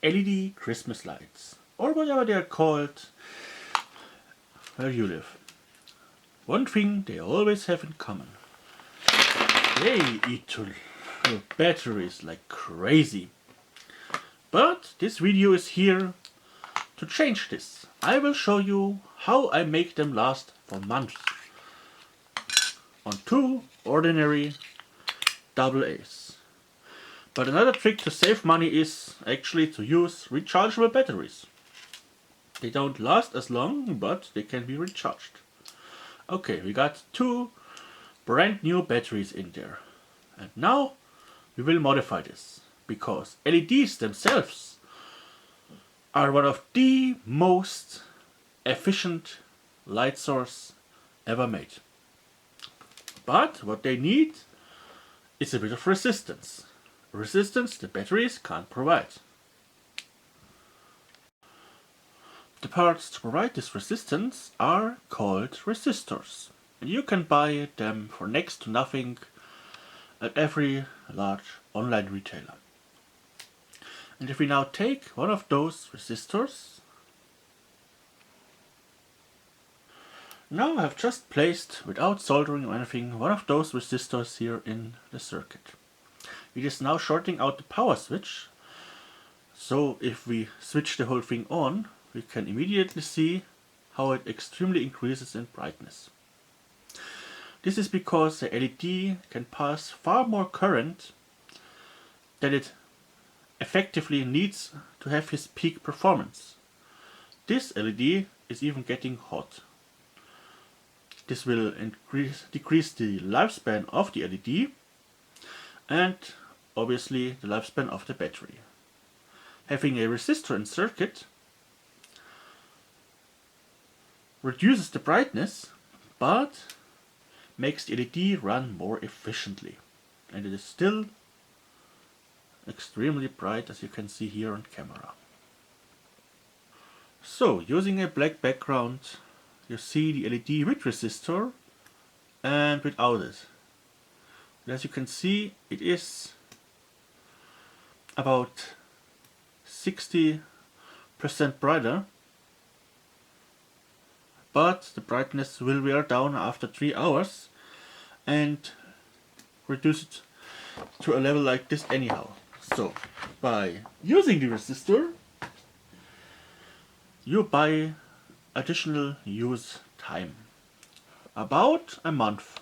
LED Christmas lights, or whatever they are called where you live. One thing they always have in common: they eat to batteries like crazy. But this video is here to change this. I will show you how I make them last for months on two ordinary AA's. But another trick to save money is actually to use rechargeable batteries. They don't last as long, but they can be recharged. Okay, we got two brand new batteries in there. And now we will modify this, because LEDs themselves are one of the most efficient light source ever made. But what they need is a bit of resistance. Resistance the batteries can't provide. The parts to provide this resistance are called resistors. And you can buy them for next to nothing at every large online retailer. And if we now take one of those resistors, now I have just placed, without soldering or anything, one of those resistors here in the circuit. It is now shorting out the power switch, so if we switch the whole thing on, we can immediately see how it extremely increases in brightness. This is because the LED can pass far more current than it effectively needs to have its peak performance. This LED is even getting hot. This will decrease the lifespan of the LED and obviously the lifespan of the battery. Having a resistor in circuit reduces the brightness, but makes the LED run more efficiently. And it is still extremely bright, as you can see here on camera. So, using a black background, you see the LED with resistor and without it. And as you can see, it is about 60% brighter, but the brightness will wear down after 3 hours and reduce it to a level like this anyhow. So, by using the resistor, you buy additional use time, about a month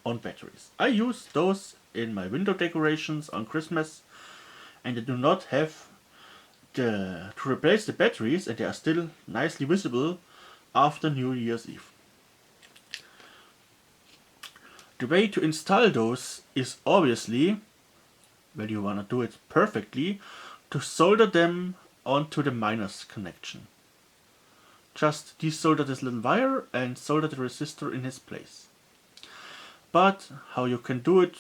on batteries. I use those in my window decorations on Christmas, and I do not have to replace the batteries, and they are still nicely visible after New Year's Eve. The way to install those is obviously, when you want to do it perfectly, to solder them onto the minus connection. Just desolder this little wire and solder the resistor in its place. But how you can do it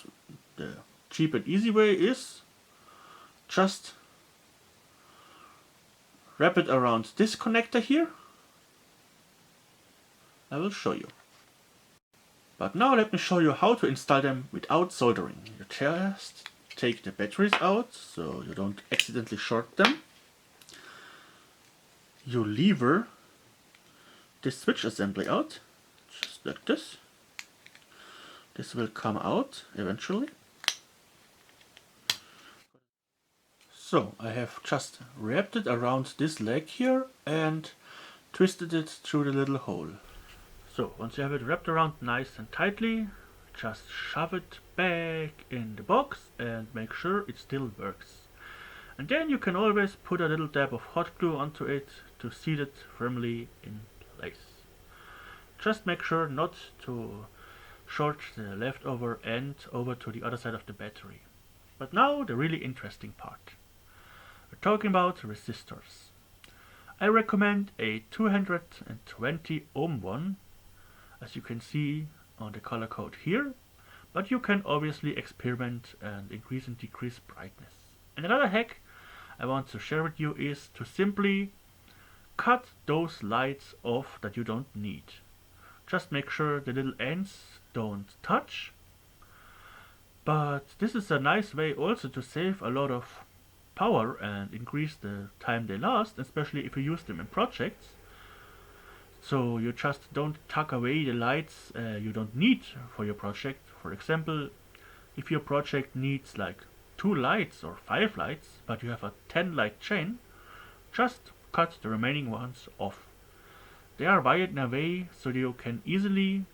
the cheap and easy way is just wrap it around this connector here. I will show you. But now let me show you how to install them without soldering. You just take the batteries out so you don't accidentally short them. You lever this switch assembly out, just like this. This will come out eventually. So I have just wrapped it around this leg here and twisted it through the little hole. So once you have it wrapped around nice and tightly, just shove it back in the box and make sure it still works. And then you can always put a little dab of hot glue onto it to seal it firmly in place. Just make sure not to short the leftover end over to the other side of the battery. But now the really interesting part. We're talking about resistors. I recommend a 220 ohm one, as you can see on the color code here, but you can obviously experiment and increase and decrease brightness. And another hack I want to share with you is to simply cut those lights off that you don't need. Just make sure the little ends don't touch. But this is a nice way also to save a lot of power and increase the time they last, especially if you use them in projects. So you just don't tuck away the lights you don't need for your project. For example, if your project needs like 2 lights or 5 lights, but you have a 10 light chain, just cut the remaining ones off. They are wired in a way so you can easily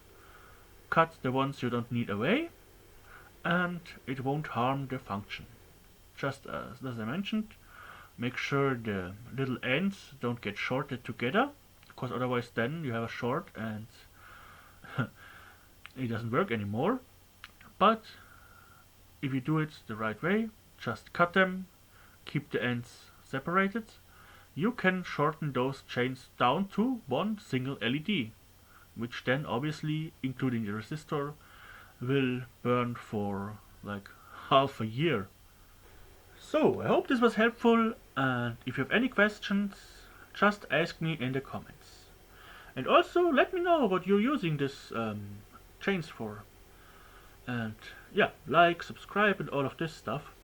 cut the ones you don't need away, and it won't harm the function. Just as I mentioned, make sure the little ends don't get shorted together, because otherwise then you have a short and it doesn't work anymore. But if you do it the right way, just cut them, keep the ends separated. You can shorten those chains down to one single LED, which then obviously, including the resistor, will burn for like half a year. So, I hope this was helpful, and if you have any questions, just ask me in the comments. And also let me know what you're using this chains for. And yeah, like, subscribe, and all of this stuff.